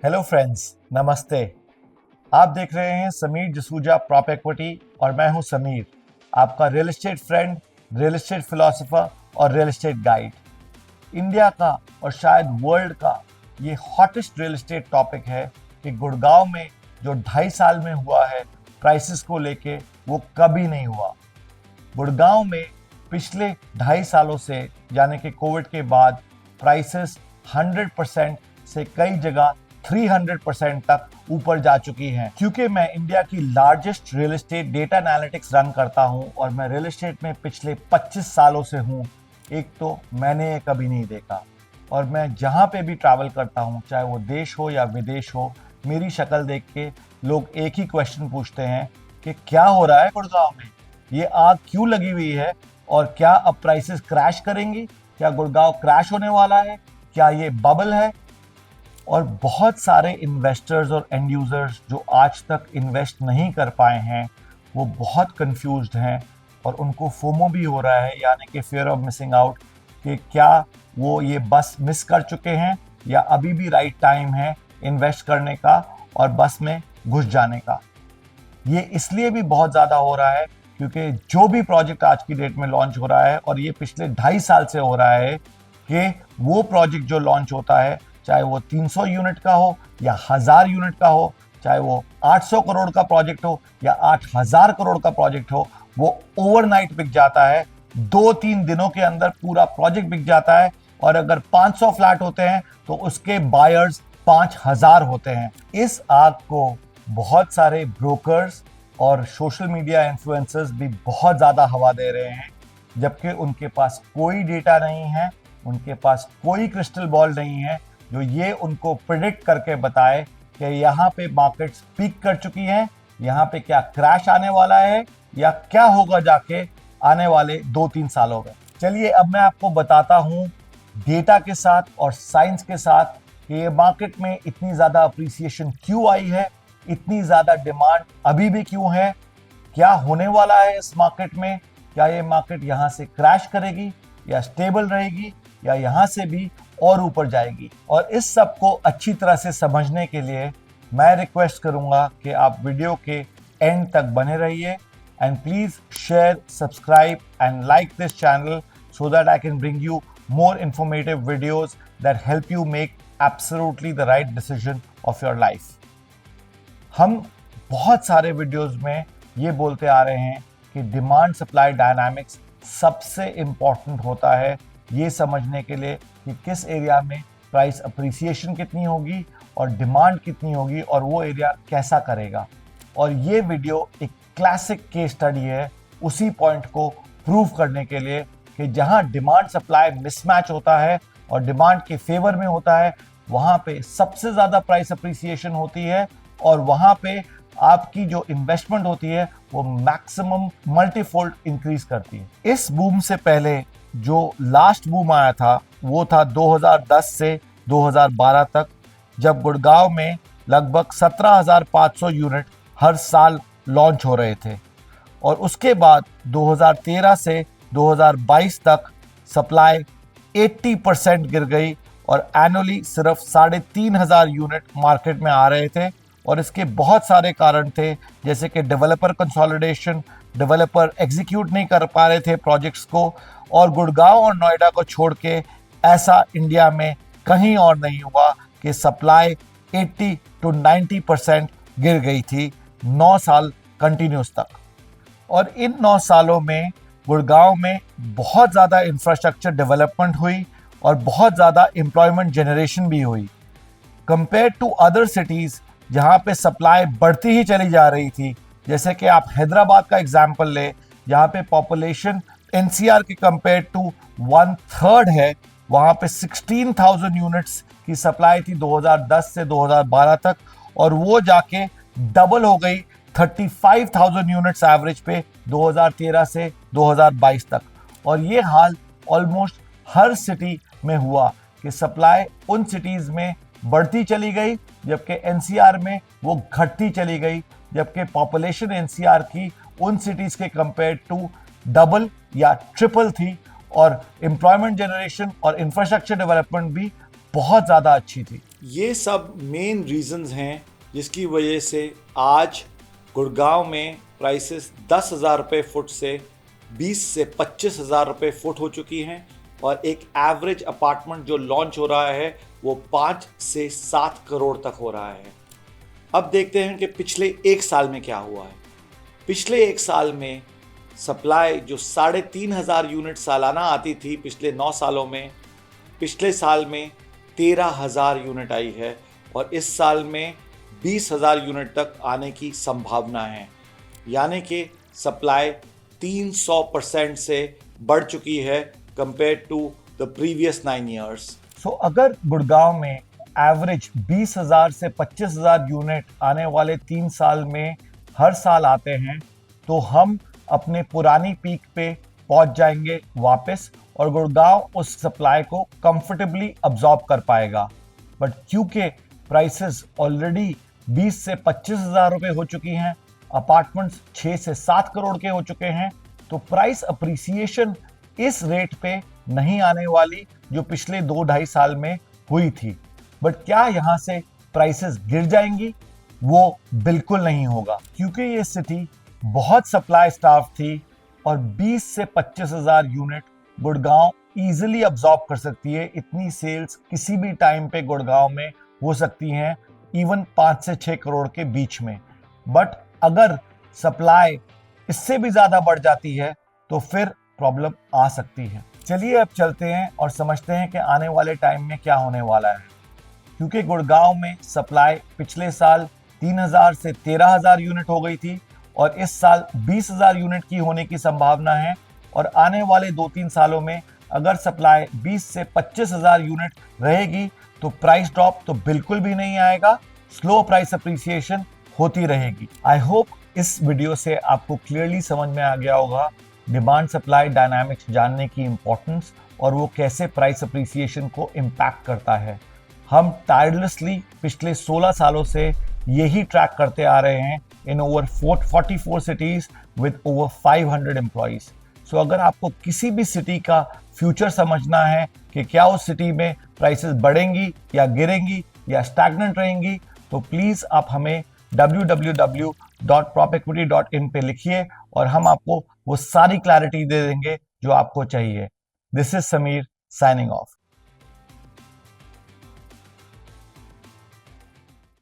Hello friends, नमस्ते। आप देख रहे हैं समीर जसूजा प्रॉप इक्विटी और मैं हूं समीर, आपका real estate friend, real estate philosopher और रियल एस्टेट गाइड। इंडिया का और शायद वर्ल्ड का ये हॉटेस्ट रियल एस्टेट टॉपिक है कि गुड़गांव में जो 2.5 साल में हुआ है प्राइसेस को लेके, वो कभी नहीं हुआ। गुड़गांव में पिछले 2.5 सालों से यानी कि कोविड के बाद प्राइसेस 100% से कई जगह 300% तक ऊपर जा चुकी हैं। क्योंकि मैं इंडिया की largest real estate data analytics run करता हूं और मैं रियल एस्टेट में पिछले 25 सालों से हूं, एक तो मैंने ये कभी नहीं देखा। और मैं जहां पे भी ट्रैवल करता हूं, चाहे वो देश हो या विदेश हो, मेरी शक्ल देख के लोग एक ही क्वेश्चन पूछते हैं कि क्या हो रहा है गुड़गांव में, ये आग क्यों लगी हुई है और क्या अब प्राइसेस क्रैश करेंगी, क्या गुड़गांव क्रैश होने वाला है, क्या ये बबल है। और बहुत सारे इन्वेस्टर्स और एंड यूजर्स जो आज तक इन्वेस्ट नहीं कर पाए हैं, वो बहुत कंफ्यूज्ड हैं और उनको फोमो भी हो रहा है, यानी कि फियर ऑफ मिसिंग आउट, कि क्या वो ये बस मिस कर चुके हैं या अभी भी राइट टाइम है इन्वेस्ट करने का और बस में घुस जाने का। ये इसलिए भी बहुत ज़्यादा हो रहा है क्योंकि जो भी प्रोजेक्ट आज की डेट में लॉन्च हो रहा है, और ये पिछले 2.5 साल से हो रहा है, कि वो प्रोजेक्ट जो लॉन्च होता है, चाहे वो 300 यूनिट का हो या 1000 यूनिट का हो, चाहे वो 800 करोड़ का प्रोजेक्ट हो या 8000 करोड़ का प्रोजेक्ट हो, वो ओवरनाइट बिक जाता है। 2-3 दिनों के अंदर पूरा प्रोजेक्ट बिक जाता है। और अगर 500 फ्लैट होते हैं तो उसके बायर्स 5000 होते हैं। इस आग को बहुत सारे ब्रोकर्स और सोशल मीडिया इन्फ्लुएंसर्स भी बहुत ज्यादा हवा दे रहे हैं, जबकि उनके पास कोई डेटा नहीं है, उनके पास कोई क्रिस्टल बॉल नहीं है जो ये उनको प्रिडिक्ट करके बताए कि यहाँ पे मार्केट्स पीक कर चुकी हैं, यहाँ पे क्या क्रैश आने वाला है या क्या होगा जाके आने वाले 2-3 सालों में। चलिए अब मैं आपको बताता हूँ डेटा के साथ और साइंस के साथ कि ये मार्केट में इतनी ज़्यादा अप्रिसिएशन क्यों आई है, इतनी ज़्यादा डिमांड अभी भी क्यों है, क्या होने वाला है इस मार्केट में, क्या ये मार्केट यहाँ से क्रैश करेगी या स्टेबल रहेगी या यहाँ से भी और ऊपर जाएगी। और इस सब को अच्छी तरह से समझने के लिए मैं रिक्वेस्ट करूंगा कि आप वीडियो के एंड तक बने रहिए and please share, subscribe and like this channel so that I can bring you more informative videos that help you make absolutely the right decision of your life। हम बहुत सारे वीडियोस में ये बोलते आ रहे हैं कि डिमांड सप्लाई डायनामिक्स सबसे इम्पॉर्टेंट होता है ये समझने के लिए कि किस एरिया में प्राइस अप्रिसिएशन कितनी होगी और डिमांड कितनी होगी और वो एरिया कैसा करेगा। और ये वीडियो एक क्लासिक केस स्टडी है उसी पॉइंट को प्रूव करने के लिए कि जहां डिमांड सप्लाई मिसमैच होता है और डिमांड के फेवर में होता है, वहां पे सबसे ज्यादा प्राइस अप्रिसिएशन होती है और वहां पे आपकी जो इन्वेस्टमेंट होती है वो मैक्सिमम मल्टीफोल्ड इंक्रीज करती है। इस बूम से पहले जो लास्ट बूम आया था वो था 2010 से 2012 तक, जब गुड़गांव में लगभग 17,500 यूनिट हर साल लॉन्च हो रहे थे। और उसके बाद 2013 से 2022 तक सप्लाई 80% गिर गई और एनुअली सिर्फ 3,500 यूनिट मार्केट में आ रहे थे। और इसके बहुत सारे कारण थे, जैसे कि डेवलपर कंसोलिडेशन, डेवलपर एग्जीक्यूट नहीं कर पा रहे थे प्रोजेक्ट्स को, और गुड़गांव और नोएडा को छोड़ के ऐसा इंडिया में कहीं और नहीं हुआ कि सप्लाई 80 to 90% गिर गई थी 9 साल कंटिन्यूस तक। और इन 9 सालों में गुड़गांव में बहुत ज़्यादा इंफ्रास्ट्रक्चर डेवलपमेंट हुई और बहुत ज़्यादा एम्प्लॉयमेंट जनरेशन भी हुई कंपेयर टू अदर सिटीज़ जहाँ पे सप्लाई बढ़ती ही चली जा रही थी। जैसे कि आप हैदराबाद का एग्जाम्पल ले, जहाँ पे पॉपुलेशन एनसीआर के कंपेयर टू 1/3 है, वहाँ पे 16,000 यूनिट्स की सप्लाई थी 2010 से 2012 तक, और वो जाके डबल हो गई 35,000 यूनिट्स एवरेज पे 2013 से 2022 तक। और ये हाल ऑलमोस्ट हर सिटी में हुआ कि सप्लाई उन सिटीज़ में बढ़ती चली गई जबकि एनसीआर में वो घटती चली गई, जबकि पॉपुलेशन एनसीआर की उन सिटीज़ के कंपेयर टू डबल या ट्रिपल थी और एम्प्लॉयमेंट जनरेशन और इंफ्रास्ट्रक्चर डेवलपमेंट भी बहुत ज़्यादा अच्छी थी। ये सब मेन रीजंस हैं जिसकी वजह से आज गुड़गांव में प्राइसेस 10,000 रुपये फुट से 20 से 25,000 रुपये फुट हो चुकी हैं और एक एवरेज अपार्टमेंट जो लॉन्च हो रहा है वो 5 से 7 करोड़ तक हो रहा है। अब देखते हैं कि पिछले एक साल में क्या हुआ है। पिछले एक साल में सप्लाई जो 3,500 यूनिट सालाना आती थी पिछले 9 सालों में, पिछले साल में 13,000 यूनिट आई है और इस साल में 20,000 यूनिट तक आने की संभावना है। यानी कि सप्लाई 300% से बढ़ चुकी है compare to the previous 9 years. So अगर गुड़गांव में एवरेज 20,000 से 25,000 यूनिट आने वाले 3 साल में हर साल आते हैं तो हम अपने पुरानी पीक पे पहुंच जाएंगे वापस और गुड़गांव उस सप्लाई को कंफर्टेबली अब्जॉर्ब कर पाएगा। बट क्योंकि प्राइसेस ऑलरेडी 20 से 25,000 रुपये हो चुकी हैं, अपार्टमेंट्स 6 से 7 करोड़ के हो चुके हैं, तो प्राइस अप्रिसिएशन इस रेट पे नहीं आने वाली जो पिछले 2-2.5 साल में हुई थी। बट क्या यहाँ से प्राइसेस गिर जाएंगी? वो बिल्कुल नहीं होगा, क्योंकि ये सिटी बहुत सप्लाई स्टाफ थी और 20 से 25,000 यूनिट गुड़गांव इजीली अब्सॉर्ब कर सकती है। इतनी सेल्स किसी भी टाइम पे गुड़गांव में हो सकती हैं, इवन 5 से 6 करोड़ के बीच में। बट अगर सप्लाई इससे भी ज्यादा बढ़ जाती है तो फिर प्रॉब्लम आ सकती है। चलिए अब चलते हैं और समझते हैं कि आने वाले टाइम में क्या होने वाला है। क्योंकि गुड़गांव में सप्लाई पिछले साल 3,000 से 13,000 यूनिट हो गई थी और इस साल 20,000 यूनिट की होने की संभावना है और आने वाले 2-3 सालों में अगर सप्लाई 20 से 25,000 यूनिट रहेगी तो प्राइस ड्रॉप तो बिल्कुल भी नहीं आएगा, स्लो प्राइस अप्रिसिएशन होती रहेगी। आई होप इस वीडियो से आपको क्लियरली समझ में आ गया होगा डिमांड सप्लाई डायनामिक्स जानने की इंपॉर्टेंस और वो कैसे प्राइस अप्रिसिएशन को इम्पैक्ट करता है। हम टायरलेसली पिछले 16 सालों से यही ट्रैक करते आ रहे हैं in over 44 cities with over 500 employees. So अगर आपको किसी भी सिटी का फ्यूचर समझना है कि क्या उस सिटी में प्राइसेस बढ़ेंगी या गिरेंगी या स्टैग्नेंट रहेंगी, तो प्लीज आप हमें www.propequity.in पे लिखिए और हम आपको वो सारी क्लैरिटी दे देंगे जो आपको चाहिए। This is Sameer signing off.